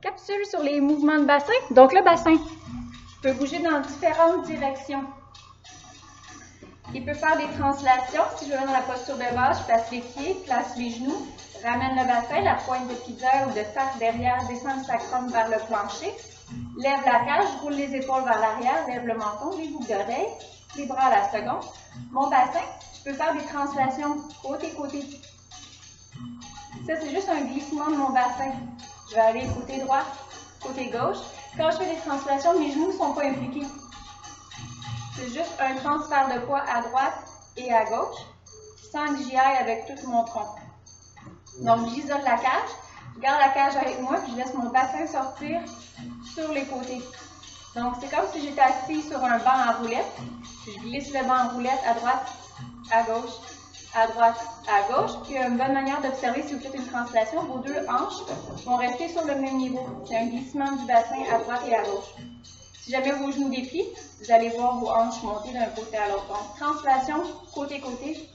Capsule sur les mouvements de bassin. Donc le bassin peut bouger dans différentes directions. Il peut faire des translations. Si je vais dans la posture de base, je place les pieds, place les genoux, ramène le bassin, la pointe de pizza ou de tarte derrière, descend le sacrum vers le plancher, lève la cage, roule les épaules vers l'arrière, lève le menton, les boucles d'oreilles, les bras à la seconde. Mon bassin, je peux faire des translations côté-côté. Ça, c'est juste un glissement de mon bassin. Je vais aller côté droit, côté gauche. Quand je fais des translations, mes genoux ne sont pas impliqués. C'est juste un transfert de poids à droite et à gauche, sans que j'y aille avec tout mon tronc. Donc, j'isole la cage, je garde la cage avec moi, puis je laisse mon bassin sortir sur les côtés. Donc, c'est comme si j'étais assise sur un banc en roulette. Je glisse le banc en roulette à droite, à gauche, à droite, à gauche. Puis, une bonne manière d'observer si vous faites une translation, vos deux hanches vont rester sur le même niveau. C'est un glissement du bassin à droite et à gauche. Si jamais vos genoux déplient, vous allez voir vos hanches monter d'un côté à l'autre. Donc, translation, côté-côté.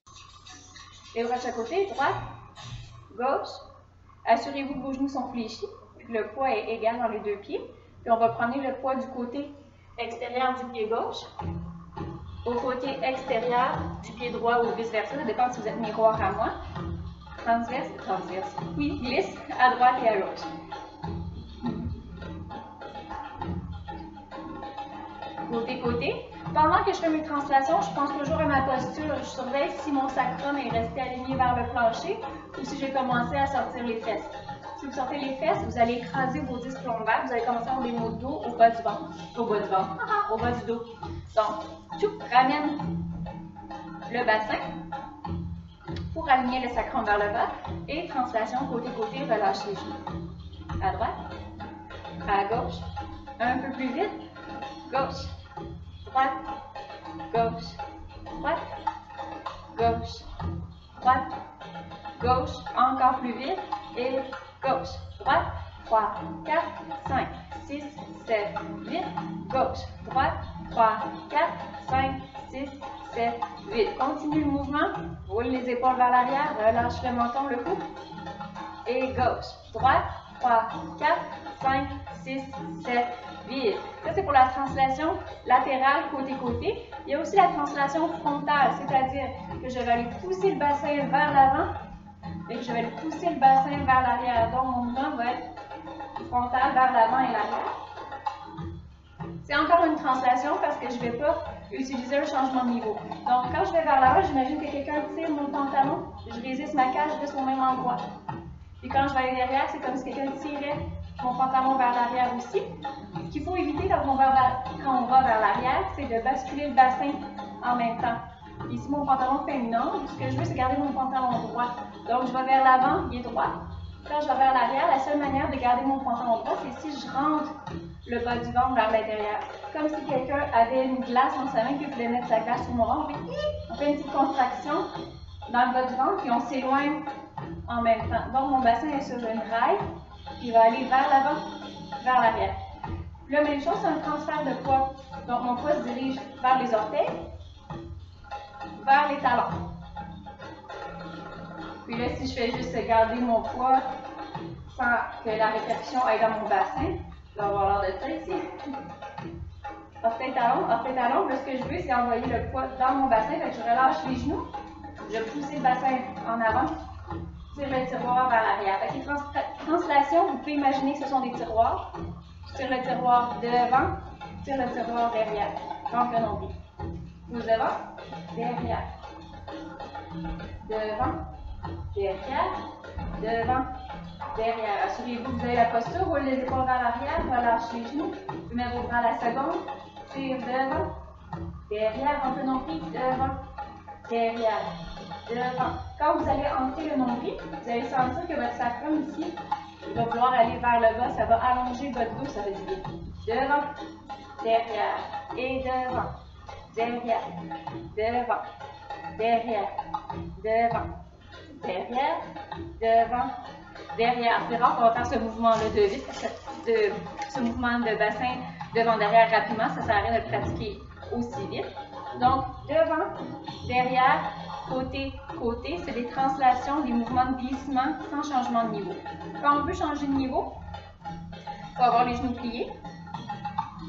Les bras de chaque côté, droite, gauche. Assurez-vous que vos genoux sont fléchis, que le poids est égal dans les deux pieds. Puis on va prendre le poids du côté extérieur du pied gauche au côté extérieur du pied droit ou vice-versa. Ça dépend si vous êtes miroir à moi. Transverse. Oui, glisse à droite et à gauche. Côté-côté. Pendant que je fais mes translations, je pense toujours à ma posture. Je surveille si mon sacrum est resté aligné vers le plancher ou si j'ai commencé à sortir les fesses. Si vous sortez les fesses, vous allez écraser vos disques lombaires. Vous allez commencer à avoir des maux de dos au bas du ventre. Au bas du dos. Donc, ramène le bassin pour aligner le sacrum vers le bas. Et translation côté-côté, relâche les genoux. À droite, à gauche, un peu plus vite, gauche, droite, gauche, droite, gauche, droite, gauche, encore plus vite, et gauche, droite, 3, 4, 5, 6, 7, 8, gauche, droite, 3, 4, 5, 6, 7, 8. Continue le mouvement, roule les épaules vers l'arrière, relâche le menton, le cou, et gauche, droite, 3, 4, 5, 6, 7, 8. Ça, c'est pour la translation latérale côté-côté. Il y a aussi la translation frontale, c'est-à-dire que je vais aller pousser le bassin vers l'avant et que je vais aller pousser le bassin vers l'arrière. Donc, mon mouvement va être frontal vers l'avant et l'arrière. C'est encore une translation parce que je ne vais pas utiliser un changement de niveau. Donc, quand je vais vers l'avant, j'imagine que quelqu'un tire mon pantalon, je résiste ma cage, je reste au même endroit. Puis quand je vais aller derrière, c'est comme si quelqu'un tirait mon pantalon vers l'arrière aussi. Ce qu'il faut éviter quand on va vers l'arrière, c'est de basculer le bassin en même temps. Ici, mon pantalon fait une angle. Ce que je veux, c'est garder mon pantalon droit. Donc, je vais vers l'avant, il est droit. Quand je vais vers l'arrière, la seule manière de garder mon pantalon droit, c'est si je rentre le bas du ventre vers l'intérieur. Comme si quelqu'un avait une glace dans sa main et qu'il voulait mettre sa glace sur mon ventre. On fait une petite contraction dans le bas du ventre et on s'éloigne en même temps. Donc, mon bassin est sur une raille qui va aller vers l'avant, vers l'arrière. La même chose, c'est un transfert de poids. Donc, mon poids se dirige vers les orteils, vers les talons. Puis là, si je fais juste garder mon poids sans que la répétition aille dans mon bassin, je vais avoir l'air de ça ici. Orteil-talon. Là, ce que je veux, c'est envoyer le poids dans mon bassin. Fait que je relâche les genoux, je pousse le bassin en avant, tire le tiroir vers l'arrière. Fait que les translations, vous pouvez imaginer que ce sont des tiroirs. Je tire le tiroir devant, tire le tiroir derrière. Donc, le nombril. Pousse devant, derrière. Devant, derrière, devant, derrière. Assurez-vous que vous avez la posture, roulez les épaules vers l'arrière, relâchez les genoux, vous mettez vos bras à la seconde, tire devant, derrière, un peu nombril, devant, derrière, devant. Quand vous allez entrer le nombril, vous allez sentir que votre sacrum ici va vouloir aller vers le bas, ça va allonger votre dos, ça va dire devant, derrière, et devant, derrière, devant, derrière, devant, derrière, devant, derrière. C'est rare qu'on va faire ce mouvement-là de vite, ce mouvement de bassin devant-derrière rapidement, ça sert à rien de le pratiquer aussi vite. Donc, devant, derrière, côté, côté, c'est des translations, des mouvements de glissement sans changement de niveau. Quand on veut changer de niveau, Il faut avoir les genoux pliés.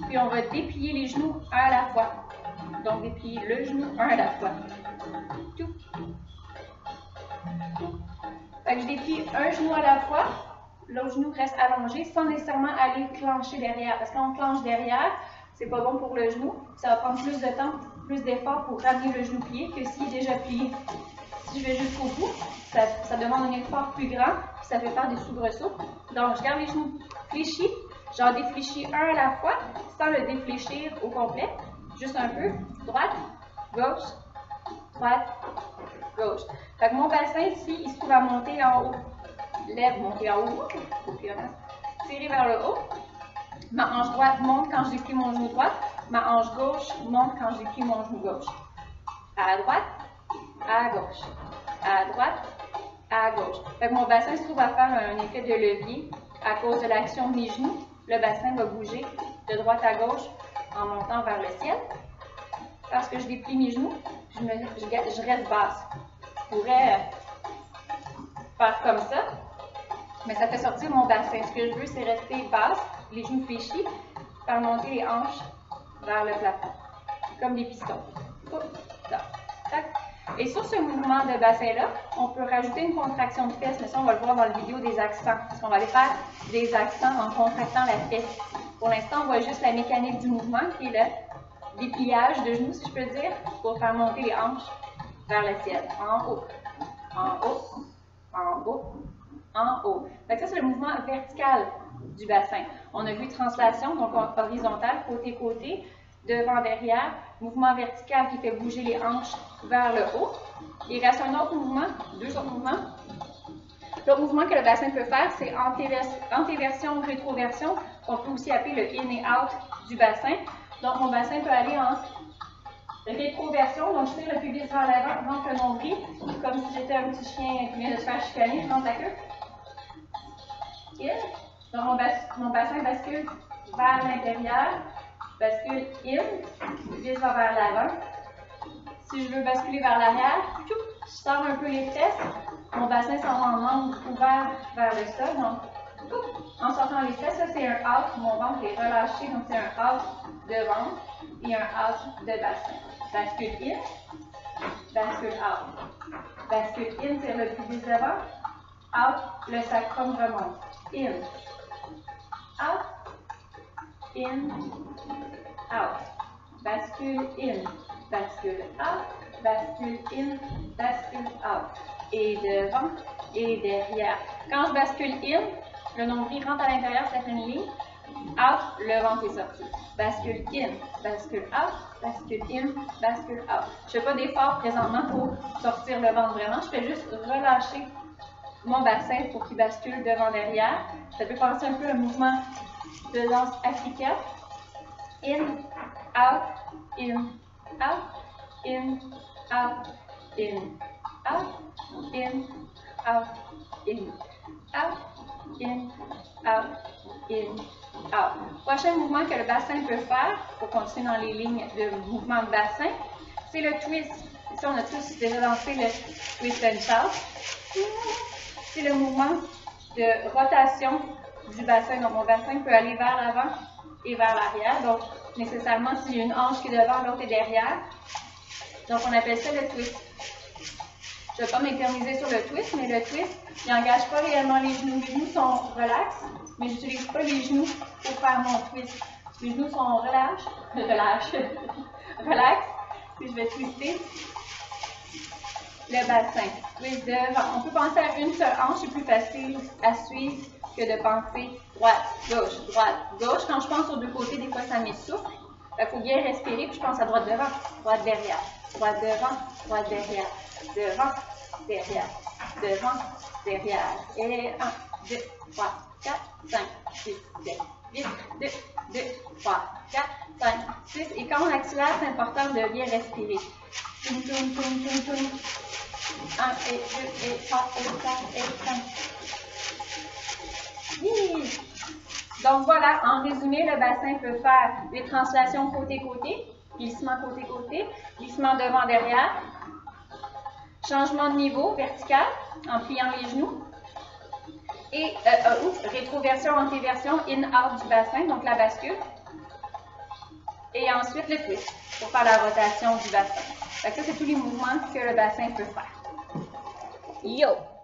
Puis on va déplier les genoux un à la fois. Donc déplier le genou un à la fois. Tout. Fait que je déplie un genou à la fois. L'autre genou reste allongé sans nécessairement aller clencher derrière. Parce que quand on clenche derrière, c'est pas bon pour le genou. Ça va prendre plus de temps, plus d'effort pour ramener le genou plié que s'il est déjà plié. Si je vais jusqu'au bout, ça demande un effort plus grand, puis ça fait faire des soubresauts. Donc, je garde les genoux fléchis. J'en défléchis un à la fois, sans le défléchir au complet. Juste un peu. Droite, gauche, droite, gauche. Fait que mon bassin ici, il se trouve à monter en haut. Lève, monter en haut. Tirer vers le haut. Ma hanche droite monte quand je déplie mon genou droit. Ma hanche gauche monte quand je déplie mon genou gauche. À droite, à gauche. À droite, à gauche. Fait que mon bassin se trouve à faire un effet de levier à cause de l'action de mes genoux. Le bassin va bouger de droite à gauche en montant vers le ciel. Parce que je déplie mes genoux, je reste basse. Je pourrais faire comme ça, mais ça fait sortir mon bassin. Ce que je veux, c'est rester basse, les genoux fléchis, faire monter les hanches vers le plafond, comme des pistons. Et sur ce mouvement de bassin-là, on peut rajouter une contraction de fesses, mais ça, on va le voir dans la vidéo des accents, parce qu'on va aller faire des accents en contractant la fesse. Pour l'instant, on voit juste la mécanique du mouvement, qui est le dépliage de genoux, si je peux dire, pour faire monter les hanches vers le ciel. En haut, en haut, en haut, en haut. Donc ça, c'est le mouvement vertical du bassin. On a vu translation, donc horizontale, côté-côté, devant, derrière. Mouvement vertical qui fait bouger les hanches vers le haut. Il reste un autre mouvement, deux autres mouvements. L'autre mouvement que le bassin peut faire, c'est antéversion, rétroversion. On peut aussi appeler le in et out du bassin. Donc, mon bassin peut aller en rétroversion. Donc, je tire le pubis vers l'avant, rentre le nombril, comme si j'étais un petit chien qui vient de se faire chicaner, je rentre la queue. In. Donc, mon bassin bascule vers l'intérieur. Bascule in, pubis va vers l'avant. Si je veux basculer vers l'arrière, je sors un peu les fesses. Mon bassin s'en va en membre ouvert vers le sol. Donc, en sortant les fesses, ça c'est un out. Mon ventre est relâché, donc c'est un out de ventre et un out de bassin. Bascule in, bascule out. Bascule in, c'est le pubis devant. Out, le sacrum remonte. In, out, in, out. Bascule in, bascule out, bascule in, bascule out. Et devant et derrière. Quand je bascule in, le nombril rentre à l'intérieur, ça fait une ligne. Out, le ventre est sorti. Bascule in, bascule out, bascule in, bascule out. Je ne fais pas d'effort présentement pour sortir le ventre vraiment. Je fais juste relâcher mon bassin pour qu'il bascule devant derrière. Ça peut penser un peu à un mouvement de danse africaine. In, out, in, out, in, out, in, out, in, out, in, out, in, out, in, out. Prochain mouvement que le bassin peut faire, pour continuer dans les lignes de mouvement de bassin, c'est le twist. Ici, on a tous déjà dansé le twist and shout. C'est le mouvement de rotation du bassin. Donc, mon bassin peut aller vers l'avant et vers l'arrière. Donc, nécessairement, si j'ai une hanche qui est devant, l'autre est derrière. Donc, on appelle ça le twist. Je ne vais pas m'éterniser sur le twist, mais le twist, il n'engage pas réellement les genoux. Les genoux sont relax, mais je n'utilise pas les genoux pour faire mon twist. Les genoux sont relax, puis je vais twister le bassin. Twist devant. On peut penser à une seule hanche, c'est plus facile à suivre que de penser droite, gauche. Quand je pense aux deux côtés, des fois ça m'essouffle. Il faut bien respirer, puis je pense à droite devant, droite derrière, droite devant, droite derrière, devant, derrière, devant, derrière. Et 1, 2, 3, 4, 5, 6, 7, 8, 2, 2, 3, 4, 5, 6. Et quand on accélère, c'est important de bien respirer. Toum, toum, toum, toum, toum. 1 et 2 et 3 et 4 et 5. Oui. Donc voilà, en résumé, le bassin peut faire des translations côté-côté, glissement côté-côté, glissement devant-derrière, changement de niveau vertical en pliant les genoux, Et rétroversion, antéversion, in-out du bassin, donc la bascule. Et ensuite le twist pour faire la rotation du bassin. Fait que ça, c'est tous les mouvements que le bassin peut faire. Yo!